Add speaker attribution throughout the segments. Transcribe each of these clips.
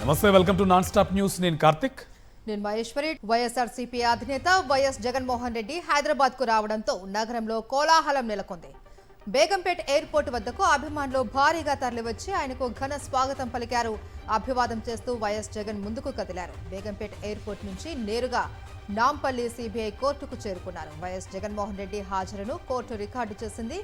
Speaker 1: నమస్తే, welcome to non stop news. నేను కార్తిక్.
Speaker 2: నేను మహేశ్వరి. వైఎస్ఆర్సీపీ అధినేత వైఎస్ జగన్మోహన్ రెడ్డి హైదరాబాద్ కు రావడంతో నగరంలో కోలాహలం నెలకొంది. బేగంపేట్ ఎయిర్పోర్ట్ వద్దకు అభిమానులు భారీగా తరలివచ్చి ఆయనకు ఘన స్వాగతం పలికారు. అభివాదం చేస్తూ వైఎస్ జగన్ ముందుకు కదిలారు. బేగంపేట్ ఎయిర్పోర్ట్ నుంచి నేరుగా నాంపల్లి సిబిఐ కోర్టుకు చేరుకున్నారు. వైఎస్ జగన్మోహన్ రెడ్డి హాజరును కోర్టు రికార్డు చేసింది.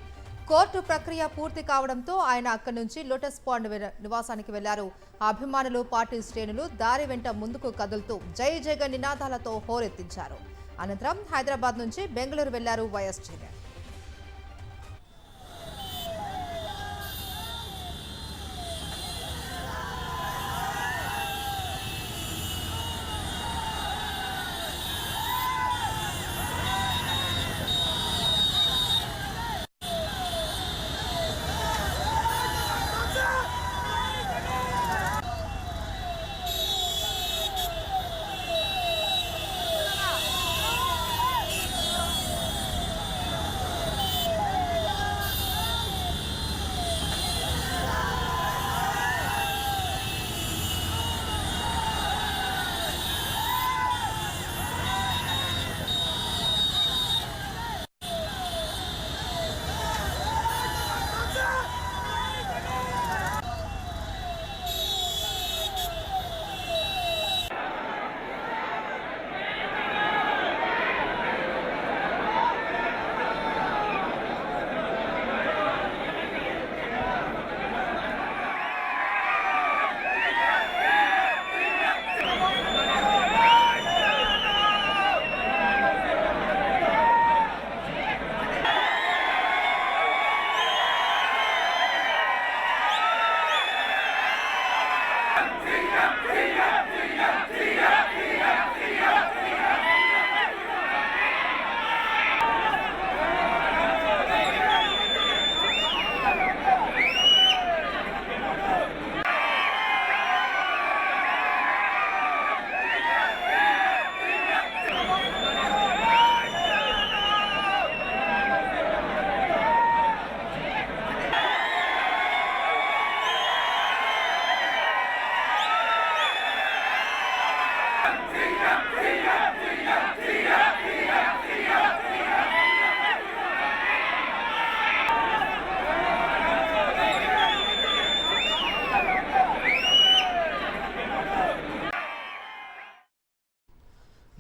Speaker 2: కోర్టు ప్రక్రియ పూర్తి కావడంతో ఆయన అక్కడి నుంచి లోటస్ పాండ్ నివాసానికి వెళ్లారు. అభిమానులు, పార్టీ శ్రేణులు దారి వెంట ముందుకు కదులుతూ జై జగన్ నినాదాలతో హోరెత్తించారు. అనంతరం హైదరాబాద్ నుంచి బెంగళూరు వెళ్లారు వైఎస్ జగన్.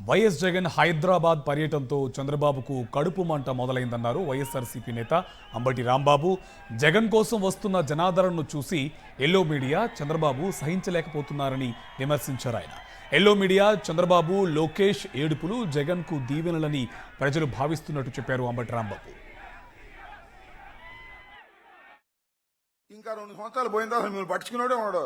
Speaker 1: వైఎస్ జగన్ హైదరాబాద్ పర్యటనతో చంద్రబాబుకు కడుపు మంట మొదలైందన్నారు వైఎస్ఆర్సీపీ నేత అంబటి రాంబాబు. జగన్ కోసం వస్తున్న జనాదరణను చూసి ఎల్లో మీడియా చంద్రబాబు సహించలేకపోతున్నారని విమర్శించారు ఆయన. ఎల్లో మీడియా చంద్రబాబు, లోకేష్ ఏడుపులు జగన్కు దీవెనలని ప్రజలు భావిస్తున్నట్టు చెప్పారు అంబటి రాంబాబు.
Speaker 3: ఇంకా 2 సంవత్సరాలు పోయిన తర్వాత మీరు పట్టించుకున్నాడే ఉన్నాడు.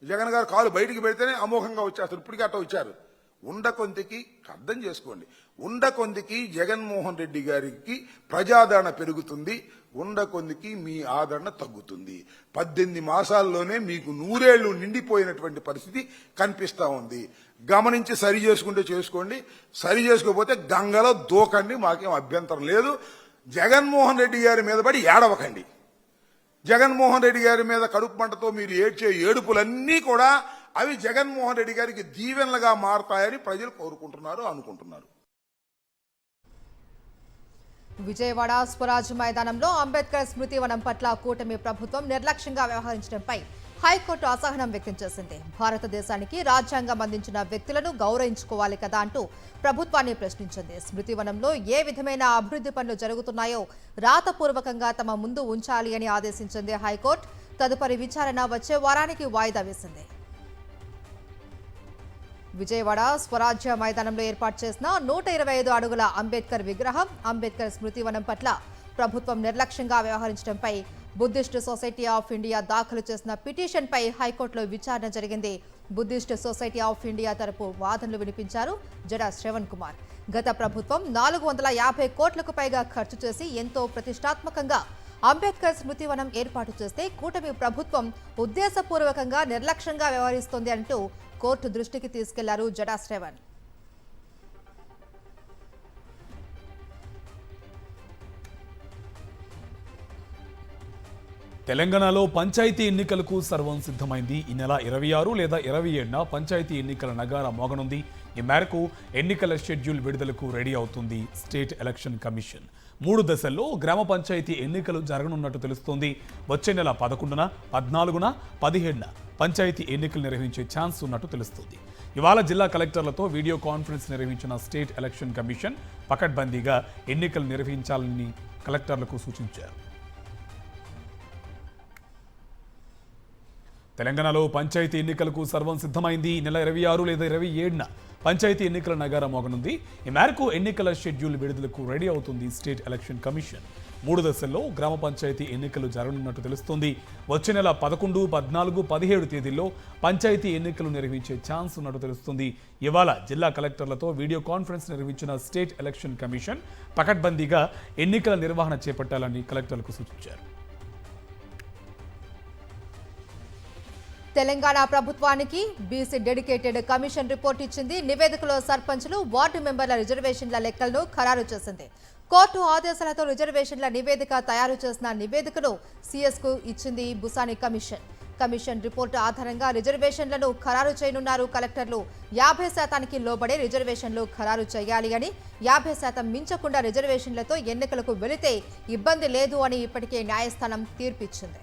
Speaker 3: జగన్ గారు కాలు బయటికి పెడితేనే అమోఘంగా వచ్చేస్తారు. ఇప్పటికీ అట్ట వచ్చారు. ఉండకొందికి అర్థం చేసుకోండి, ఉండకొందికి జగన్మోహన్ రెడ్డి గారికి ప్రజాదరణ పెరుగుతుంది, ఉండకొందికి మీ ఆదరణ తగ్గుతుంది. 18 మాసాల్లోనే మీకు 100 ఏళ్లు నిండిపోయినటువంటి పరిస్థితి కనిపిస్తా ఉంది. గమనించి సరి చేసుకుంటే చేసుకోండి, సరి చేసుకోకపోతే గంగలో దూకండి, మాకేం అభ్యంతరం లేదు. జగన్మోహన్ రెడ్డి గారి మీద పడి ఏడవకండి. జగన్మోహన్ రెడ్డి గారి మీద కడుపు మంటతో మీరు ఏడ్చే ఏడుపులన్నీ కూడా అవి జగన్మోహన్ రెడ్డి గారికి దీవెనలుగా మారతాయని ప్రజలు కోరుకుంటున్నారు, అనుకుంటున్నారు.
Speaker 2: విజయవాడ స్వరాజ్ మైదానంలో అంబేద్కర్ స్మృతి వనం పట్ల కూటమి ప్రభుత్వం నిర్లక్ష్యంగా వ్యవహరించడంపై హైకోర్టు అసహనం వ్యక్తం చేసింది. భారతదేశానికి రాజ్యాంగం అందించిన వ్యక్తులను గౌరవించుకోవాలి కదా అంటూ ప్రభుత్వాన్ని ప్రశ్నించింది. స్మృతి వనంలో ఏ విధమైన అభివృద్ధి పనులు జరుగుతున్నాయో రాతపూర్వకంగా తమ ముందు ఉంచాలి అని ఆదేశించింది హైకోర్టు. తదుపరి విచారణ వచ్చే వారానికి వాయిదా వేసింది. విజయవాడ స్వరాజ్య మైదానంలో ఏర్పాటు చేసిన 125 అడుగుల అంబేద్కర్ విగ్రహం, అంబేద్కర్ స్మృతివనం పట్ల ప్రభుత్వం నిర్లక్ష్యంగా వ్యవహరించడంపై బుద్ధిస్ట్ సొసైటీ ఆఫ్ ఇండియా దాఖలు చేసిన పిటిషన్పై హైకోర్టులో విచారణ జరిగింది. బుద్ధిస్ట్ సొసైటీ ఆఫ్ ఇండియా తరపు వాదనలు వినిపించారు జడా శ్రవణ్ కుమార్. గత ప్రభుత్వం 450 కోట్లకు పైగా ఖర్చు చేసి ఎంతో ప్రతిష్టాత్మకంగా అంబేద్కర్ స్మృతివనం ఏర్పాటు చేస్తే కూటమి ప్రభుత్వం ఉద్దేశపూర్వకంగా నిర్లక్ష్యంగా వ్యవహరిస్తోంది అంటూ కోర్టు దృష్టికి తీసుకెళ్లారు జడా శ్రవణ్.
Speaker 1: తెలంగాణలో పంచాయతీ ఎన్నికలకు సర్వం సిద్ధమైంది. ఈ నెల 26 లేదా 27న పంచాయతీ ఎన్నికల నగారా మోగనుంది. ఈ మేరకు ఎన్నికల షెడ్యూల్ విడుదలకు రెడీ అవుతుంది స్టేట్ ఎలక్షన్ కమిషన్. 3 దశల్లో గ్రామ పంచాయతీ ఎన్నికలు జరగనున్నట్టు తెలుస్తోంది. వచ్చే నెల 11న, 14న, 17న పంచాయతీ ఎన్నికలు నిర్వహించే ఛాన్స్ ఉన్నట్టు తెలుస్తోంది. ఇవాళ జిల్లా కలెక్టర్లతో వీడియో కాన్ఫరెన్స్ నిర్వహించిన స్టేట్ ఎలక్షన్ కమిషన్ పకడ్బందీగా ఎన్నికలు నిర్వహించాలని కలెక్టర్లకు సూచించారు. తెలంగాణలో పంచాయతీ ఎన్నికలకు సర్వం సిద్ధమైంది. ఈ నెల 26 లేదా 27న పంచాయతీ ఎన్నికల నగారా మోగనుంది. ఈ మేరకు ఎన్నికల షెడ్యూల్ విడుదలకు రెడీ అవుతుంది స్టేట్ ఎలక్షన్ కమిషన్. 3 దశల్లో గ్రామ పంచాయతీ ఎన్నికలు జరగనున్నట్టు తెలుస్తోంది. వచ్చే నెల 11, 14, 17 తేదీల్లో పంచాయతీ ఎన్నికలు నిర్వహించే ఛాన్స్ ఉన్నట్టు తెలుస్తుంది. ఇవాళ జిల్లా కలెక్టర్లతో వీడియో కాన్ఫరెన్స్ నిర్వహించిన స్టేట్ ఎలక్షన్ కమిషన్ పకడ్బందీగా ఎన్నికల నిర్వహణ చేపట్టాలని కలెక్టర్లకు సూచించారు.
Speaker 2: తెలంగాణ ప్రభుత్వానికి బీసీ డెడికేటెడ్ కమిషన్ రిపోర్ట్ ఇచ్చింది. నివేదికలో సర్పంచులు, వార్డు మెంబర్ల రిజర్వేషన్ల లెక్కలను ఖరారు చేసింది. కోర్టు ఆదేశాలతో రిజర్వేషన్ల నివేదిక తయారు చేసిన నివేదికను సీఎస్కు ఇచ్చింది బుసాని కమిషన్. కమిషన్ రిపోర్టు ఆధారంగా రిజర్వేషన్లను ఖరారు చేయనున్నారు కలెక్టర్లు. 50% లోబడే రిజర్వేషన్లు ఖరారు చేయాలి అని, 50% మించకుండా రిజర్వేషన్లతో ఎన్నికలకు వెళితే ఇబ్బంది లేదు అని ఇప్పటికే న్యాయస్థానం తీర్పిచ్చింది.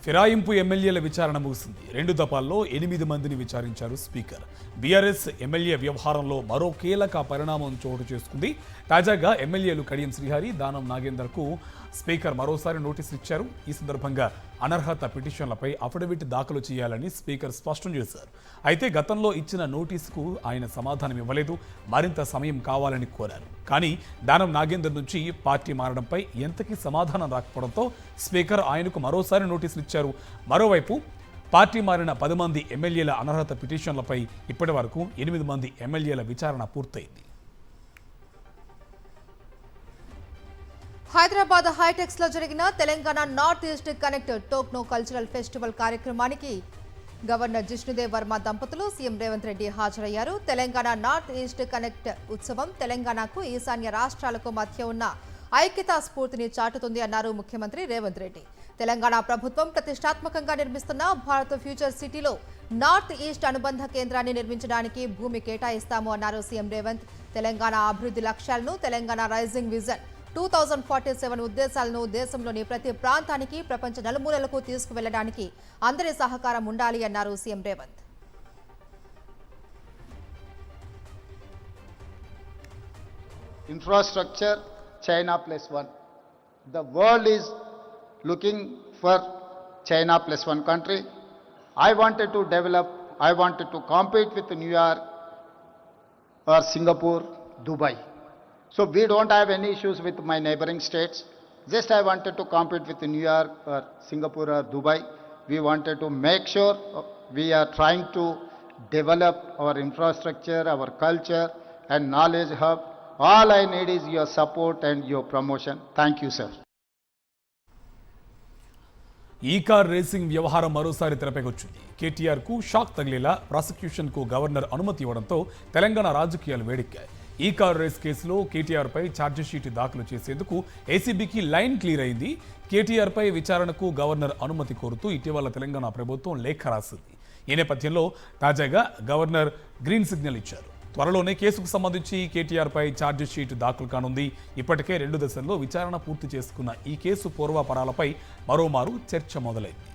Speaker 1: ఫిరాయింపు ఎమ్మెల్యేల విచారణ ముగిసింది. 2 దఫాల్లో 8 మందిని విచారించారు స్పీకర్. బీఆర్ఎస్ ఎమ్మెల్యే వ్యవహారంలో మరో కీలక పరిణామం చోటు చేసుకుంది. తాజాగా ఎమ్మెల్యేలు కడియం శ్రీహరి, దానం నాగేందర్కు స్పీకర్ మరోసారి నోటీసులు ఇచ్చారు. ఈ సందర్భంగా అనర్హత పిటిషన్లపై అఫిడవిట్ దాఖలు చేయాలని స్పీకర్ స్పష్టం చేశారు. అయితే గతంలో ఇచ్చిన నోటీసుకు ఆయన సమాధానం ఇవ్వలేదు. మరింత సమయం కావాలని కోరారు. కానీ దానం నాగేందర్ నుంచి పార్టీ మారడంపై ఎంతకీ సమాధానం రాకపోవడంతో స్పీకర్ ఆయనకు మరోసారి నోటీసులు ఇచ్చారు. మరోవైపు పార్టీ మారిన 10 మంది ఎమ్మెల్యేల అనర్హత పిటిషన్లపై ఇప్పటి వరకు 8 మంది ఎమ్మెల్యేల విచారణ పూర్తయింది.
Speaker 2: హైదరాబాద్ హైటెక్స్ లో జరిగిన Telangana north east connect techno cultural festival కార్యక్రమానికి గవర్నర్ జిష్ణుదేవ్ వర్మ దంపతులు, సీఎం రేవంత్ రెడ్డి హాజరయ్యారు. తెలంగాణ నార్త్ ఈస్ట్ కనెక్ట్ ఉత్సవం తెలంగాణకు, ఈశాన్య రాష్ట్రాలకు మధ్య ఉన్న ఐక్యతా స్ఫూర్తిని చాటుతుంది అన్నారు ముఖ్యమంత్రి రేవంత్ రెడ్డి. తెలంగాణ ప్రభుత్వం ప్రతిష్టాత్మకంగా నిర్మిస్తున్న భారత్ ఫ్యూచర్ సిటీలో నార్త్ ఈస్ట్ అనుబంధ కేంద్రాన్ని నిర్మించడానికి భూమి కేటాయిస్తాము అన్నారు సీఎం రేవంత్. తెలంగాణ అభివృద్ధి లక్ష్యాలను, తెలంగాణ రైజింగ్ విజన్ 2047 ఉద్దేశాలను దేశంలోని ప్రతి ప్రాంతానికి, ప్రపంచ నలుమూలలకు తీసుకువెళ్లడానికి అందరి సహకారం ఉండాలి అన్నారు CM Revanth.
Speaker 4: Infrastructure, China +1. The world is looking for China +1 country. I wanted to develop, I wanted to compete with New York or Singapore, Dubai. So we don't have any issues with my neighboring states. Just I wanted to compete with New York or Singapore or Dubai. We wanted to make sure we are trying to develop our infrastructure, our culture and knowledge hub. All I need is your support and your promotion. Thank you, sir.
Speaker 1: ఈ car racing వ్యవహారం మరోసారి తెరపైకొచ్చింది. కేటీఆర్కు shock తగిలేలా ప్రాసిక్యూషన్కు governor అనుమతి ఇవ్వడంతో తెలంగాణ రాజకీయాలు వేడెక్కాయి. ఈ car race కేసులో కేటీఆర్పై chargesheet దాఖలు చేసేందుకు ఏసీబీకి లైన్ క్లియర్ అయింది. కేటీఆర్పై విచారణకు గవర్నర్ అనుమతి కోరుతూ ఇటీవల తెలంగాణ ప్రభుత్వం లేఖ రాసింది. ఈ నేపథ్యంలో తాజాగా గవర్నర్ గ్రీన్ సిగ్నల్ ఇచ్చారు. త్వరలోనే కేసుకు సంబంధించి కేటీఆర్పై ఛార్జిషీట్ దాఖలు కానుంది. ఇప్పటికే 2 దశల్లో విచారణ పూర్తి చేసుకున్న ఈ కేసు పూర్వాపరాలపై మరోమారు చర్చ మొదలైంది.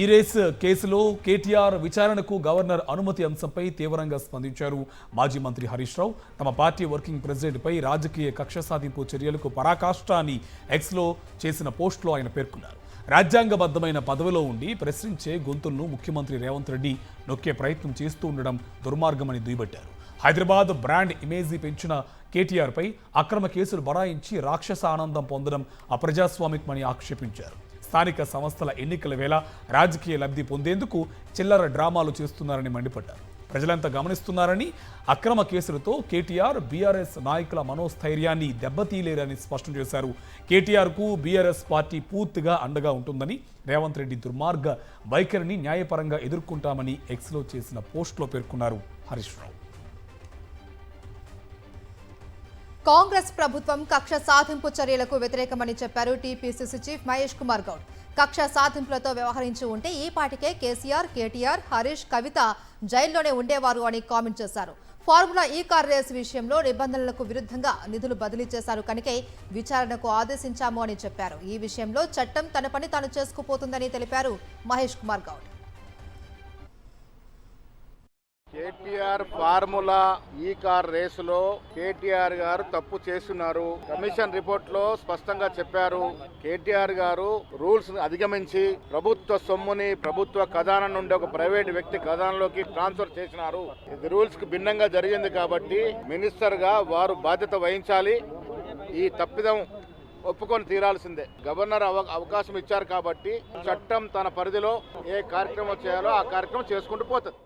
Speaker 1: ఈ రేస్ కేసులో కేటీఆర్ విచారణకు గవర్నర్ అనుమతి అంశంపై తీవ్రంగా స్పందించారు. మాజీ మంత్రి హరీష్ రావు తమ పార్టీ వర్కింగ్ ప్రెసిడెంట్పై రాజకీయ కక్ష సాధింపు చర్యలకు పరాకాష్ట అని ఎక్స్లో చేసిన పోస్టులో ఆయన పేర్కొన్నారు. రాజ్యాంగబద్ధమైన పదవిలో ఉండి ప్రశ్నించే గొంతులను ముఖ్యమంత్రి రేవంత్ రెడ్డి నొక్కే ప్రయత్నం చేస్తూ ఉండడం దుర్మార్గమని దుయ్యబట్టారు. హైదరాబాద్ బ్రాండ్ ఇమేజీ పెంచిన కేటీఆర్పై అక్రమ కేసులు బరాయించి రాక్షస ఆనందం పొందడం అప్రజాస్వామికమని ఆక్షేపించారు. స్థానిక సంస్థల ఎన్నికల వేళ రాజకీయ లబ్ధి పొందేందుకు చిల్లర డ్రామాలు చేస్తున్నారని మండిపడ్డారు. ప్రజలంతా గమనిస్తున్నారని, అక్రమ కేసులతో కేటీఆర్, బీఆర్ఎస్ నాయకుల మనోస్థైర్యాన్ని దెబ్బతీయలేరని స్పష్టం చేశారు. కేటీఆర్కు బీఆర్ఎస్ పార్టీ పూర్తిగా అండగా ఉంటుందని, రేవంత్ రెడ్డి దుర్మార్గ వైఖరిని న్యాయపరంగా ఎదుర్కొంటామని ఎక్స్లో చేసిన పోస్టులో పేర్కొన్నారు హరీష్ రావు.
Speaker 2: కాంగ్రెస్ ప్రభుత్వం కక్ష సాధింపు చర్యలకు వ్యతిరేకమని చెప్పారు టీపీసీసీ చీఫ్ మహేష్ కుమార్ గౌడ్. కక్ష సాధింపులతో వ్యవహరించి ఉంటే ఈ పాటికే కేసీఆర్, కేటీఆర్, హరీష్, కవిత జైల్లోనే ఉండేవారు అని కామెంట్ చేశారు. ఫార్ములా ఈ కార్ రేసు విషయంలో నిబంధనలకు విరుద్ధంగా నిధులు బదిలీ చేశారు కనుకే విచారణకు ఆదేశించాము అని చెప్పారు. ఈ విషయంలో చట్టం తన పని తాను చేసుకుపోతుందని తెలిపారు మహేష్ కుమార్ గౌడ్.
Speaker 5: కేటీఆర్ ఫార్ములా ఈ కార్ రేసులో కేటీఆర్ గారు తప్పు చేస్తున్నారు. కమిషన్ రిపోర్ట్ లో స్పష్టంగా చెప్పారు. కేటీఆర్ గారు రూల్స్ అధిగమించి ప్రభుత్వ సొమ్ముని ప్రభుత్వ ఖజానా నుండి ఒక ప్రైవేట్ వ్యక్తి ఖజానాలోకి ట్రాన్స్ఫర్ చేసినారు. ఇది రూల్స్ కి భిన్నంగా జరిగింది కాబట్టి మినిస్టర్ గా వారు బాధ్యత వహించాలి. ఈ తప్పిదం ఒప్పుకొని తీరాల్సిందే. గవర్నర్ అవకాశం ఇచ్చారు కాబట్టి చట్టం తన పరిధిలో ఏ కార్యక్రమం చేయాలో ఆ కార్యక్రమం చేసుకుంటూ పోతుంది.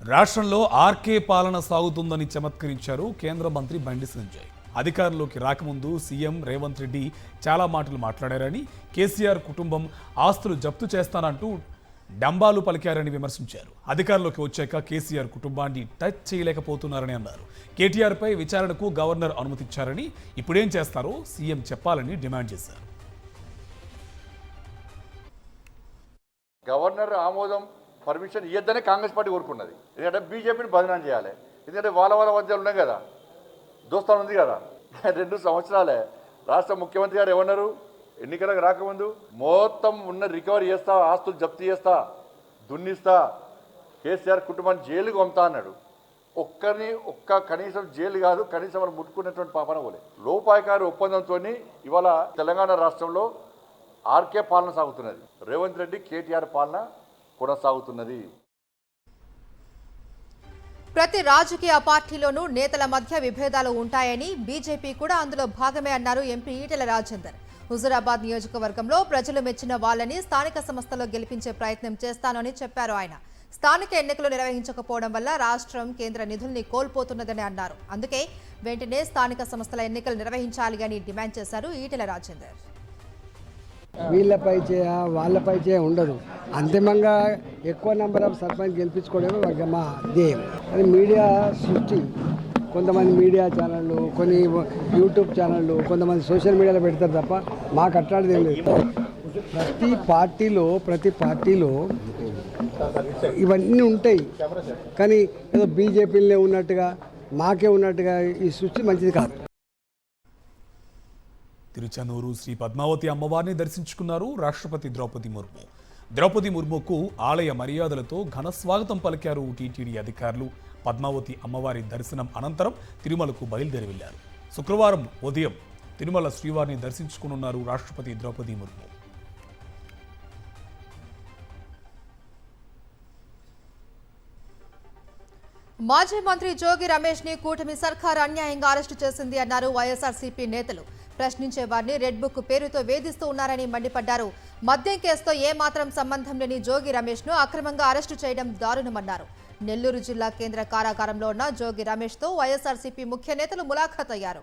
Speaker 1: రాష్ట్రంలో ఆర్కే పాలన సాగుతుందని చమత్కరించారు కేంద్ర మంత్రి బండి సంజయ్. అధికారంలోకి రాకముందు సీఎం రేవంత్ రెడ్డి చాలా మాటలు మాట్లాడారని, కేసీఆర్ కుటుంబం ఆస్తులు జప్తు చేస్తానంటూ డంబాలు పలికారని విమర్శించారు. అధికారంలోకి వచ్చాక కేసీఆర్ కుటుంబాన్ని టచ్ చేయలేకపోతున్నారని అన్నారు. కేటీఆర్పై విచారణకు గవర్నర్ అనుమతిచ్చారని, ఇప్పుడేం చేస్తారో సీఎం చెప్పాలని డిమాండ్ చేశారు.
Speaker 6: గవర్నర్ ఆమోదం పర్మిషన్ ఇవ్వద్దనే కాంగ్రెస్ పార్టీ కోరుకున్నది. ఎందుకంటే బీజేపీని బదనాం చేయాలి. ఎందుకంటే వాళ్ళ మధ్యలో ఉన్నాయి కదా, దోస్తాను ఉంది కదా. 2 సంవత్సరాలే రాష్ట్ర ముఖ్యమంత్రి గారు ఏమన్నారు, ఎన్నికలకు రాకముందు మొత్తం ఉన్న రికవరీ చేస్తా, ఆస్తులు జప్తు చేస్తా, దున్నిస్తా, కేసీఆర్ కుటుంబాన్ని జైలుకు పంపుతా అన్నాడు. కనీసం జైలు కాదు, కనీసం వాళ్ళు ముట్టుకున్నటువంటి పాపన పోలే. లోపాయకారి ఒప్పందంతో ఇవాళ తెలంగాణ రాష్ట్రంలో ఆర్కే పాలన సాగుతున్నది. రేవంత్ రెడ్డి కేటీఆర్ పాలన కొనసాగుతున్నది.
Speaker 2: ప్రతి రాజకీయ పార్టీలోనూ నేతల మధ్య విభేదాలు ఉంటాయని, బీజేపీ కూడా అందులో భాగమే అన్నారు ఎంపీ ఈటెల రాజేందర్. హుజూరాబాద్ నియోజకవర్గంలో ప్రజలు మెచ్చిన వాళ్ళని స్థానిక సంస్థలో గెలిపించే ప్రయత్నం చేస్తానని చెప్పారు ఆయన. స్థానిక ఎన్నికలు నిర్వహించకపోవడం వల్ల రాష్ట్రం కేంద్ర నిధుల్ని కోల్పోతున్నదని అన్నారు. అందుకే వెంటనే స్థానిక సంస్థల ఎన్నికలు నిర్వహించాలి అని డిమాండ్ చేశారు ఈటెల రాజేందర్.
Speaker 7: వీళ్ళపై చేయ వాళ్ళపై చేయ ఉండదు. అంతిమంగా ఎక్కువ నెంబర్ ఆఫ్ సర్పంచ్ గెలిపించుకోవడమే మా ధ్యేయం. కానీ మీడియా సృష్టి, కొంతమంది మీడియా ఛానళ్ళు, కొన్ని యూట్యూబ్ ఛానళ్ళు, కొంతమంది సోషల్ మీడియాలో పెడతారు తప్ప మాకు అట్లాంటిది ఏం లేదు. ప్రతి పార్టీలో ఇవన్నీ ఉంటాయి. కానీ ఏదో బీజేపీలనే ఉన్నట్టుగా, మాకే ఉన్నట్టుగా ఈ సృష్టి మంచిది కాదు.
Speaker 1: తిరుచానూరు శ్రీ పద్మావతి అమ్మవారిని దర్శించుకున్నారు రాష్ట్రపతి ద్రౌపది ముర్ముకు ఆలయ మర్యాదలతో ఘన స్వాగతం పలికారు టీటీడీ అధికారులు. పద్మావతి అమ్మవారి దర్శనం అనంతరం తిరుమలకు బయలుదేరి వెళ్లారు. శుక్రవారం ఉదయం తిరుమల శ్రీవారిని దర్శించుకున్నారు రాష్ట్రపతి ద్రౌపది ముర్ము.
Speaker 2: మాజీ మంత్రి జోగి రమేష్ ని కూటమి సర్కార్ అన్యాయంగా అరెస్టు చేసింది అన్నారు వైఎస్ఆర్సీపీ నేతలు. ప్రశ్నించే వారిని రెడ్ బుక్ పేరుతో వేధిస్తూ ఉన్నారని మండిపడ్డారు. మద్యం కేసుతో ఏమాత్రం సంబంధం లేని జోగి రమేష్ ను అక్రమంగా అరెస్టు చేయడం దారుణమన్నారు. నెల్లూరు జిల్లా కేంద్ర కారాగారంలో ఉన్న జోగి రమేష్ తో వైఎస్ఆర్సీపీ ముఖ్య నేతలు ములాఖాత్ అయ్యారు.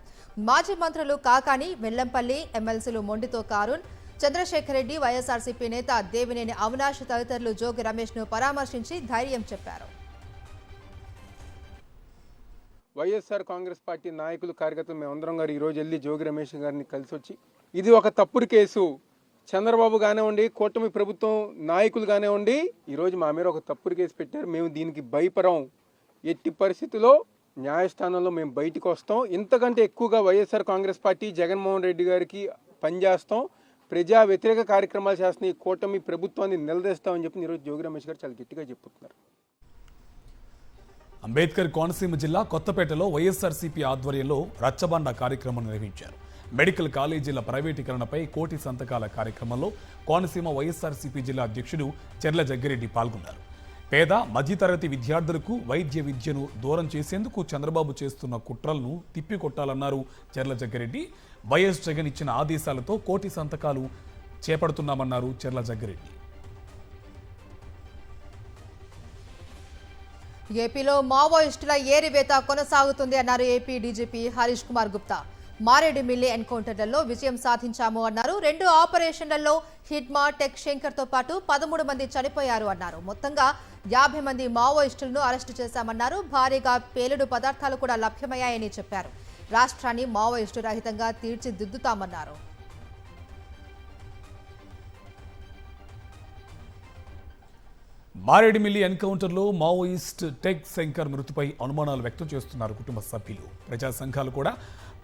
Speaker 2: మాజీ మంత్రులు కాకాని, వెల్లంపల్లి, ఎమ్మెల్సీలు మొండితో కారుణ్, చంద్రశేఖర్ రెడ్డి, వైఎస్ఆర్సీపీ నేత దేవినేని అవినాష్ తదితరులు జోగి రమేష్ ను పరామర్శించి ధైర్యం చెప్పారు.
Speaker 8: వైఎస్ఆర్ కాంగ్రెస్ పార్టీ నాయకులు, కార్యకర్తలు మేమందరం గారు ఈరోజు వెళ్ళి జోగి రమేష్ గారిని కలిసి వచ్చి, ఇది ఒక తప్పుడు కేసు, చంద్రబాబు కానివ్వండి, కూటమి ప్రభుత్వం నాయకులు కానివ్వండి, ఈరోజు మా మీద ఒక తప్పుడు కేసు పెట్టారు, మేము దీనికి భయపడం, ఎట్టి పరిస్థితుల్లో న్యాయస్థానంలో మేము బయటకు వస్తాం, ఇంతకంటే ఎక్కువగా వైఎస్ఆర్ కాంగ్రెస్ పార్టీ జగన్మోహన్ రెడ్డి గారికి పనిచేస్తాం, ప్రజా వ్యతిరేక కార్యక్రమాలు చేస్తున్న ఈ కూటమి ప్రభుత్వాన్ని నిలదీస్తామని చెప్పి ఈరోజు జోగి రమేష్ గారు చాలా గట్టిగా చెప్పుతున్నారు.
Speaker 1: అంబేద్కర్ కోనసీమ జిల్లా కొత్తపేటలో వైఎస్ఆర్సీపీ ఆధ్వర్యంలో రచ్చబండ కార్యక్రమం నిర్వహించారు. మెడికల్ కాలేజీల ప్రైవేటీకరణపై కోటి సంతకాల కార్యక్రమంలో కోనసీమ వైఎస్ఆర్సీపీ జిల్లా అధ్యక్షుడు చెర్ల జగ్గిరెడ్డి పాల్గొన్నారు. పేద మధ్యతరగతి విద్యార్థులకు వైద్య విద్యను దూరం చేసేందుకు చంద్రబాబు చేస్తున్న కుట్రలను తిప్పికొట్టాలన్నారు చెర్ల జగ్గిరెడ్డి. వైఎస్ జగన్ ఇచ్చిన ఆదేశాలతో కోటి సంతకాలు చేపడుతున్నామన్నారు చెర్ల జగ్గిరెడ్డి.
Speaker 2: ఏపీలో మావోయిస్టుల ఏరివేత కొనసాగుతుంది అన్నారు ఏపీ డీజీపీ హరీష్ కుమార్ గుప్తా. మారేడుమిల్లి ఎన్కౌంటర్లలో విజయం సాధించాము అన్నారు. 2 ఆపరేషన్లలో హిడ్మా, టెక్ శంకర్ తో పాటు 13 మంది చనిపోయారు అన్నారు. మొత్తంగా 50 మంది మావోయిస్టులను అరెస్టు చేశామన్నారు. భారీగా పేలుడు పదార్థాలు కూడా లభ్యమయ్యాయని చెప్పారు. రాష్ట్రాన్ని మావోయిస్టు రహితంగా తీర్చిదిద్దుతామన్నారు.
Speaker 1: మారేడుమిల్లి ఎన్కౌంటర్లో మావోయిస్ట్ టెక్ శంకర్ మృతిపై అనుమానాలు వ్యక్తం చేస్తున్నారు కుటుంబ సభ్యులు. ప్రజా సంఘాలు కూడా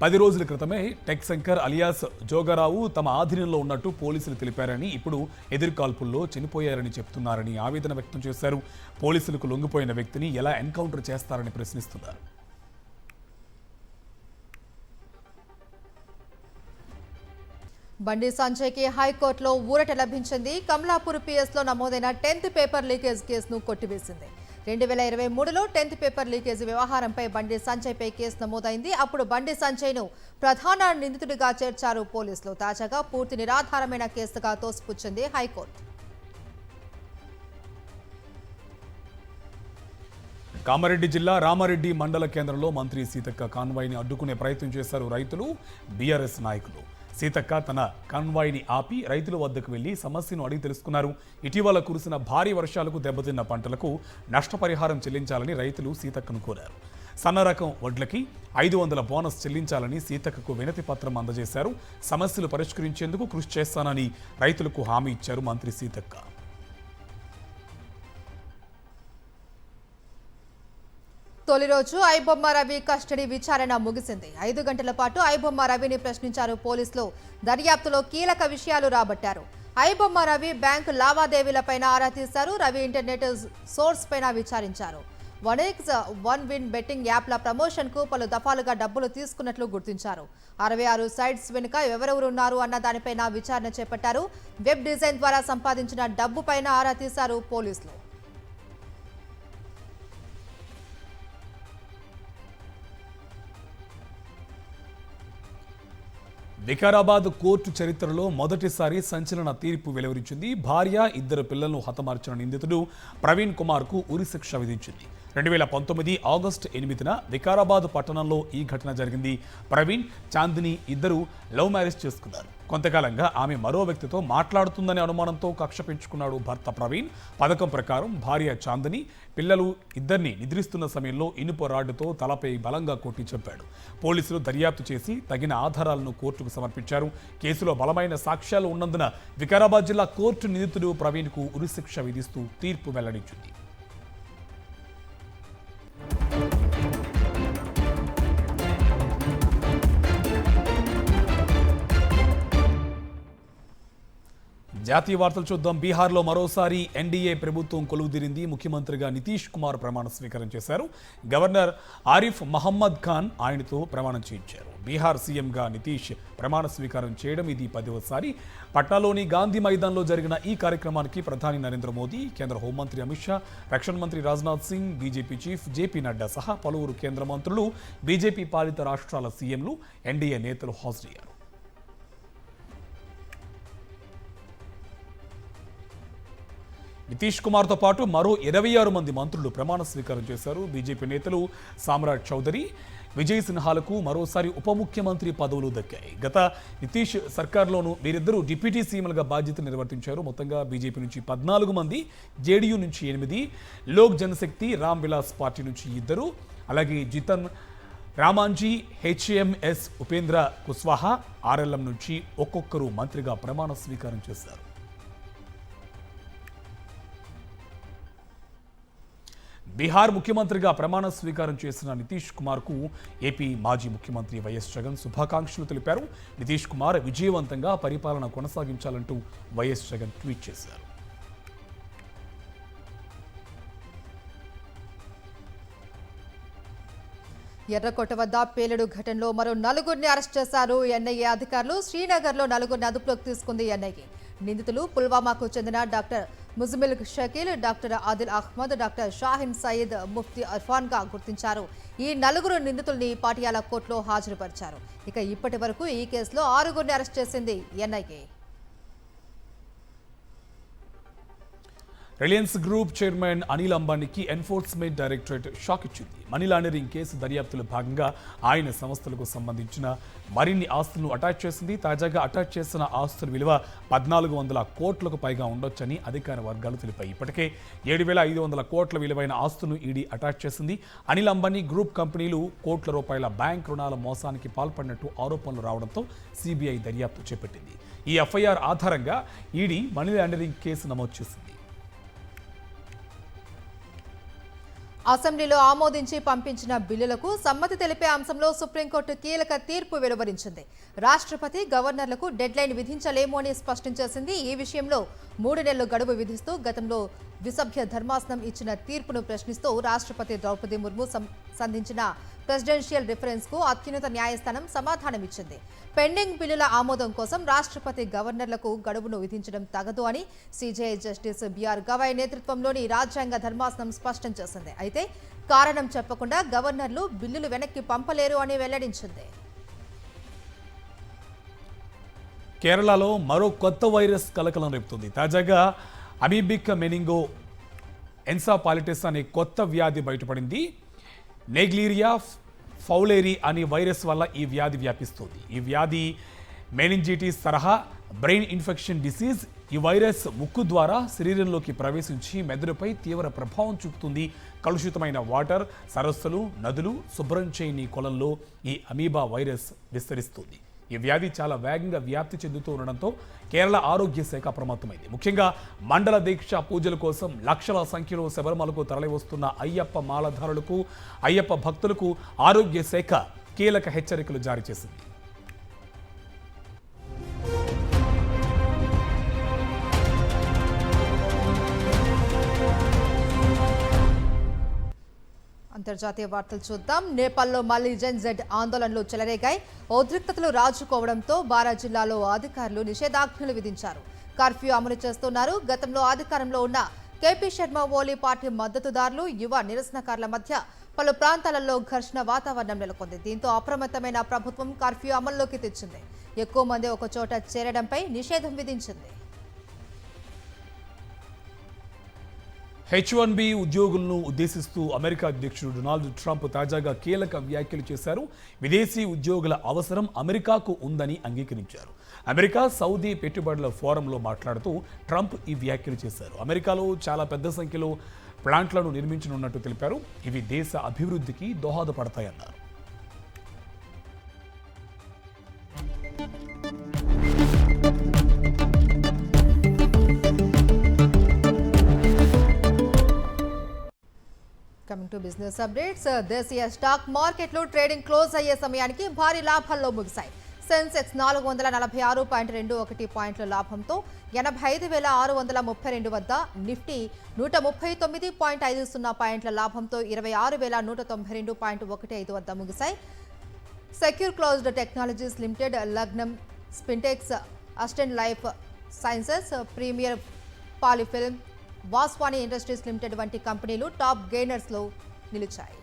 Speaker 1: 10 రోజుల క్రితమే టెక్ శంకర్ అలియాస్ జోగారావు తమ ఆధీనంలో ఉన్నట్టు పోలీసులు తెలిపారని, ఇప్పుడు ఎదురుకాల్పుల్లో చనిపోయారని చెప్తున్నారని ఆవేదన వ్యక్తం చేశారు. పోలీసులకు లొంగిపోయిన వ్యక్తిని ఎలా ఎన్కౌంటర్ చేస్తారని ప్రశ్నిస్తున్నారు.
Speaker 2: బండి సంజయ్కి హైకోర్టులో ఊరట లభించింది. కమలాపూర్ పిఎస్లో నమోదైన 10th పేపర్ లీకేజ్ కేసును కొట్టివేసింది. 2023లో 10th పేపర్ లీకేజ్ వ్యవహారంపై బండి సంజయ్పై కేసు నమోదైంది. అప్పుడు బండి సంజయ్ను ప్రధాన నిందితుడిగా చేర్చారు పోలీసులు. తాజాగా పూర్తి నిరాధారమైన కేసుగా తోసిపుచ్చింది హైకోర్టు.
Speaker 1: కామారెడ్డి జిల్లా రామారెడ్డి మండల కేంద్రంలో మంత్రి సీతక్క కాన్వాయ్ని అడ్డుకునే ప్రయత్నం చేశారు రైతులు, బీఆర్ఎస్ నాయకులు. సీతక్క తన కాన్వాయ్ని ఆపి రైతుల వద్దకు వెళ్లి సమస్యను అడిగి తెలుసుకున్నారు. ఇటీవల కురిసిన భారీ వర్షాలకు దెబ్బతిన్న పంటలకు నష్టపరిహారం చెల్లించాలని రైతులు సీతక్కను కోరారు. సన్న రకం వడ్లకి 500 బోనస్ చెల్లించాలని సీతక్కకు వినతి పత్రం అందజేశారు. సమస్యలు పరిష్కరించేందుకు కృషి చేస్తానని రైతులకు హామీ ఇచ్చారు మంత్రి సీతక్క.
Speaker 2: తొలి రోజు ఐబొమ్మ రవి కస్టడీ విచారణ ముగిసింది. 5 గంటల పాటు ఐబొమ్మ రవిని ప్రశ్నించారు పోలీసులు. దర్యాప్తులో కీలక విషయాలు రాబట్టారు. ఐబొమ్మ రవి బ్యాంకు లావాదేవీలపైన ఆరా తీశారు. రవి ఇంటర్నెట్ సోర్స్ పైన విచారించారు. 1x1 విన్ బెట్టింగ్ యాప్ల ప్రమోషన్ కు పలు దఫాలుగా డబ్బులు తీసుకున్నట్లు గుర్తించారు. 66 సైట్స్ వెనుక ఎవరెవరున్నారు అన్న దానిపైన విచారణ చేపట్టారు. వెబ్ డిజైన్ ద్వారా సంపాదించిన డబ్బు పైన ఆరా తీశారు పోలీసులు.
Speaker 1: వికారాబాద్ కోర్టు చరిత్రలో మొదటిసారి సంచలన తీర్పు వెలువరించింది. భార్య, 2 పిల్లలను హతమార్చిన నిందితుడు ప్రవీణ్ కుమార్కు ఉరిశిక్ష విధించింది. 2019 ఆగస్టు 8న వికారాబాద్ పట్టణంలో ఈ ఘటన జరిగింది. ప్రవీణ్, చాందిని ఇద్దరు లవ్ మ్యారేజ్ చేసుకున్నారు. కొంతకాలంగా ఆమె మరో వ్యక్తితో మాట్లాడుతుందనే అనుమానంతో కక్ష పెంచుకున్నాడు భర్త ప్రవీణ్. పథకం ప్రకారం భార్య చాందిని పిల్లలు ఇద్దరిని నిద్రిస్తున్న సమయంలో ఇనుప రాడ్డుతో తలపై బలంగా కొట్టి చంపాడు. పోలీసులు దర్యాప్తు చేసి తగిన ఆధారాలను కోర్టుకు సమర్పించారు. కేసులో బలమైన సాక్ష్యాలు ఉన్నందున వికారాబాద్ జిల్లా కోర్టు నిందితుడు ప్రవీణ్కు ఉరిశిక్ష విధిస్తూ తీర్పు వెల్లడించింది. జాతీయ వార్తలు చూద్దాం. బీహార్లో మరోసారి ఎన్డీఏ ప్రభుత్వం కొలువుదీరింది. ముఖ్యమంత్రిగా నితీష్ కుమార్ ప్రమాణ స్వీకారం చేశారు. గవర్నర్ ఆరిఫ్ మహమ్మద్ ఖాన్ ఆయనతో ప్రమాణం చేయించారు. బీహార్ సీఎంగా నితీష్ ప్రమాణ స్వీకారం చేయడం ఇది 10వసారి. పట్నాలోని గాంధీ మైదాన్లో జరిగిన ఈ కార్యక్రమానికి ప్రధాని నరేంద్ర మోదీ, కేంద్ర హోంమంత్రి అమిత్ షా, రక్షణ మంత్రి Rajnath Singh, BJP chief JP Nadda సహా పలువురు కేంద్ర మంత్రులు, బీజేపీ పాలిత రాష్ట్రాల సీఎంలు, ఎన్డీఏ నేతలు హాజరయ్యారు. నితీష్ కుమార్తో పాటు మరో 26 మంది మంత్రులు ప్రమాణ స్వీకారం చేశారు. బీజేపీ నేతలు సామ్రాట్ చౌదరి, విజయ్ సిన్హాలకు మరోసారి ఉప ముఖ్యమంత్రి పదవులు దక్కాయి. గత నితీష్ సర్కార్లోనూ వీరిద్దరూ డిప్యూటీ సీఎంలుగా బాధ్యత నిర్వర్తించారు. మొత్తంగా బీజేపీ నుంచి 14 మంది, జేడీయూ నుంచి 8, లోక్ జనశక్తి రామ్ విలాస్ పార్టీ నుంచి 2, అలాగే జితన్ రామాంజీ, హెచ్ఎంఎస్ ఉపేంద్ర కుష్వాహా, ఆర్ఎల్ఎం నుంచి ఒక్కొక్కరు మంత్రిగా ప్రమాణ స్వీకారం చేశారు. బీహార్ ముఖ్యమంత్రిగా ప్రమాణ స్వీకారం చేసిన నితీష్ కుమార్కు ఏపీ మాజీ ముఖ్యమంత్రి వైఎస్ జగన్ శుభాకాంక్షలు తెలిపారు. నితీష్ కుమార్ విజయవంతంగా పరిపాలన కొనసాగించాలంటూ వైఎస్ జగన్ ట్వీట్ చేశారు.
Speaker 2: ఎర్రకోట వద్ద పేలుడు ఘటనలో మరో 4గురిని అరెస్ట్ చేశారు ఎన్ఐఏ అధికారులు. శ్రీనగర్లో 4గురిని అదుపులోకి తీసుకుంది ఎన్ఐఏ. నిందితులు పుల్వామాకు చెందిన doctor Muzammil Shakeel, doctor Adil Ahmad, doctor Shaheen Saeed, Mufti అర్ఫాన్గా గుర్తించారు. ఈ 4 నిందితుల్ని పాటియాలా కోర్టులో హాజరుపరిచారు. ఇక ఇప్పటి వరకు ఈ కేసులో 6గురిని అరెస్ట్ చేసింది NIA.
Speaker 1: Reliance group chairman Anil అంబానీకి ఎన్ఫోర్స్మెంట్ డైరెక్టరేట్ షాక్ ఇచ్చింది. మనీ లాండరింగ్ కేసు దర్యాప్తులో భాగంగా ఆయన సంస్థలకు సంబంధించిన మరిన్ని ఆస్తులను అటాచ్ చేసింది. తాజాగా అటాచ్ చేసిన ఆస్తుల విలువ 1400 కోట్లకు పైగా ఉండొచ్చని అధికార వర్గాలు తెలిపాయి. ఇప్పటికే 7500 కోట్ల విలువైన ఆస్తులను ఈడీ అటాచ్ చేసింది. అనిల్ అంబానీ గ్రూప్ కంపెనీలు కోట్ల రూపాయల బ్యాంక్ రుణాల మోసానికి పాల్పడినట్టు ఆరోపణలు రావడంతో సిబిఐ దర్యాప్తు చేపట్టింది. ఈ ఎఫ్ఐఆర్ ఆధారంగా ఈడీ మనీ లాండరింగ్ కేసు నమోదు చేసింది.
Speaker 2: అసెంబ్లీలో ఆమోదించి పంపించిన బిల్లులకు సమ్మతి తెలిపే అంశంలో సుప్రీంకోర్టు కీలక తీర్పు వెలువరించింది. రాష్ట్రపతి గవర్నర్లకు డెడ్లైన్ విధించలేము అని స్పష్టం చేసింది. ఈ విషయంలో 3 నెలలు గడువు విధిస్తూ గతంలో ద్విసభ్య ధర్మాసనం ఇచ్చిన తీర్పును ప్రశ్నిస్తూ రాష్ట్రపతి ద్రౌపది ముర్ము సంధించిన ప్రెసిడెన్షియల్ రిఫరెన్స్ కు అత్యున్నత న్యాయస్థానం సమాధానమిచ్చింది. పెండింగ్ బిల్లుల ఆమోదం కోసం రాష్ట్రపతి గవర్నర్లకు గడువును విధించడం తగదు అని సిజేఐ జస్టిస్ బిఆర్ గవాయ్ నేతృత్వంలోని రాజ్యాంగ ధర్మాసనం స్పష్టం చేసింది. అయితే కారణం చెప్పకుండా గవర్నర్లు బిల్లులు వెనక్కి పంపలేరు అని వెల్లడించింది.
Speaker 1: కేరళలో మరో కొత్త వైరస్ కలకలం రేపుతుంది. తాజాగా అమీబిక్ మెనింగో ఎన్సెఫాలిటిస్ అనే కొత్త వ్యాధి బయటపడింది. నెగ్లీరియా ఫౌలేరి అనే వైరస్ వల్ల ఈ వ్యాధి వ్యాపిస్తుంది. ఈ వ్యాధి మెనింజిటిస్ తరహా బ్రెయిన్ ఇన్ఫెక్షన్ డిసీజ్. ఈ వైరస్ ముక్కు ద్వారా శరీరంలోకి ప్రవేశించి మెదడుపై తీవ్ర ప్రభావం చూపుతుంది. కలుషితమైన వాటర్, సరస్సులు, నదులు, శుభ్రం చేయని కొలంలో ఈ అమీబా వైరస్ విస్తరిస్తుంది. ఈ వ్యాధి చాలా వేగంగా వ్యాప్తి చెందుతూ ఉండడంతో కేరళ ఆరోగ్య శాఖ అప్రమత్తమైంది. ముఖ్యంగా మండల దీక్ష పూజల కోసం లక్షల సంఖ్యలో శబరిమలకు తరలివస్తున్న అయ్యప్ప మాలధారులకు, అయ్యప్ప భక్తులకు ఆరోగ్య శాఖ కీలక హెచ్చరికలు జారీ చేసింది.
Speaker 2: అంతర్జాతీయ వార్తలు చూద్దాం. నేపాల్లో మళ్లీ జెన్ జెడ్ ఆందోళనలు చెలరేగాయి. ఉద్రిక్తతలు రాజుకోవడంతో బారా జిల్లాలో అధికారులు నిషేధాజ్ఞలు విధించారు. కర్ఫ్యూ అమలు చేస్తున్నారు. గతంలో అధికారంలో ఉన్న కేపీ శర్మ ఓలీ పార్టీ మద్దతుదారులు, యువ నిరసనకారుల మధ్య పలు ప్రాంతాలలో ఘర్షణ వాతావరణం నెలకొంది. దీంతో అప్రమత్తమైన ప్రభుత్వం కర్ఫ్యూ అమల్లోకి తెచ్చింది. ఎక్కువ మంది ఒక చోట చేరడంపై నిషేధం విధించింది.
Speaker 1: H-1B ఉద్యోగులను ఉద్దేశిస్తూ అమెరికా అధ్యక్షుడు డొనాల్డ్ ట్రంప్ తాజాగా కీలక వ్యాఖ్యలు చేశారు. విదేశీ ఉద్యోగుల అవసరం అమెరికాకు ఉందని అంగీకరించారు. అమెరికా సౌదీ పెట్టుబడుల ఫోరంలో మాట్లాడుతూ ట్రంప్ ఈ వ్యాఖ్యలు చేశారు. అమెరికాలో చాలా పెద్ద సంఖ్యలో ప్లాంట్లను నిర్మించనున్నట్టు తెలిపారు. ఇవి దేశ అభివృద్ధికి దోహదపడతాయన్నారు.
Speaker 2: Coming to business updates. దేశీయ స్టాక్ మార్కెట్లు ట్రేడింగ్ క్లోజ్ అయ్యే సమయానికి భారీ లాభాల్లో ముగిశాయి. సెన్సెక్స్ 446.21 పాయింట్ల లాభంతో 85,632 వద్ద, నిఫ్టీ 139.50 పాయింట్ల లాభంతో 26,192.15 వద్ద ముగిశాయి. Secure closed technologies limited, Lagnam Spintex, Astec life sciences, premier polyfilm, Vaswani industries limited వంటి కంపెనీలు టాప్ గెయినర్స్లో నిలిచాయి.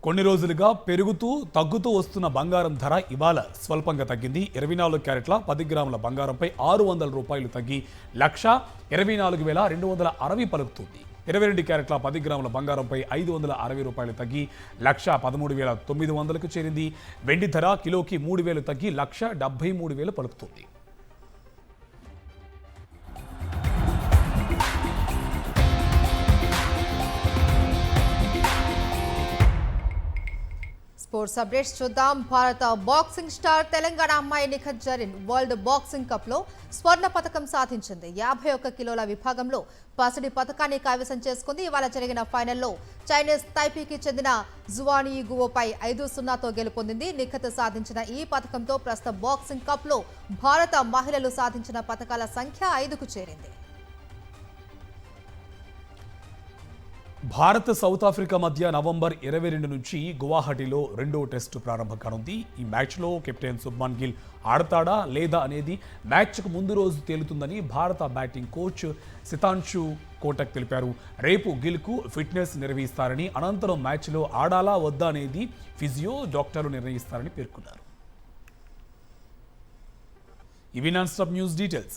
Speaker 1: కొన్ని రోజులుగా పెరుగుతూ తగ్గుతూ వస్తున్న బంగారం ధర ఇవాళ స్వల్పంగా తగ్గింది. 24 క్యారెట్ల 10 గ్రాముల బంగారంపై 600 రూపాయలు తగ్గి 1,24,260 పలుకుతుంది. 22 క్యారెట్ల 10 గ్రాముల బంగారంపై 560 రూపాయలు తగ్గి 1,13,900కు చేరింది. వెండి ధర కిలోకి 3,000 తగ్గి 1,73,000 పలుకుతుంది.
Speaker 2: స్పోర్ట్స్ అప్డేట్స్ చూద్దాం. భారత బాక్సింగ్ స్టార్ తెలంగాణ అమ్మాయి నిఖత్ జరీన్ వరల్డ్ బాక్సింగ్ కప్లో స్వర్ణ పతకం సాధించింది. 51 కిలోల విభాగంలో పసిడి పతకాన్ని కైవసం చేసుకుంది. ఇవాళ జరిగిన ఫైనల్లో చైనీస్ తైపీకి చెందిన జువాన్ ఈగువోపై 5-0తో గెలుపొందింది. నిఖత్ సాధించిన ఈ పతకంతో ప్రస్తుత బాక్సింగ్ కప్లో భారత మహిళలు సాధించిన పతకాల సంఖ్య 5కు చేరింది.
Speaker 1: భారత్ సౌత్ ఆఫ్రికా మధ్య నవంబర్ 22 నుంచి గువాహటిలో 2వ టెస్టు ప్రారంభం కానుంది. ఈ మ్యాచ్లో కెప్టెన్ శుభ్మన్ గిల్ ఆడతాడా లేదా అనేది మ్యాచ్కు ముందు రోజు తేలుతుందని భారత బ్యాటింగ్ కోచ్ సితాంశు కోటక్ తెలిపారు. రేపు గిల్కు ఫిట్నెస్ నిర్వహిస్తారని, అనంతరం మ్యాచ్లో ఆడాలా వద్దా అనేది ఫిజియో డాక్టర్లు నిర్ణయిస్తారని పేర్కొన్నారు. ఇవి నాన్ స్టాప్ న్యూస్ డీటెయిల్స్.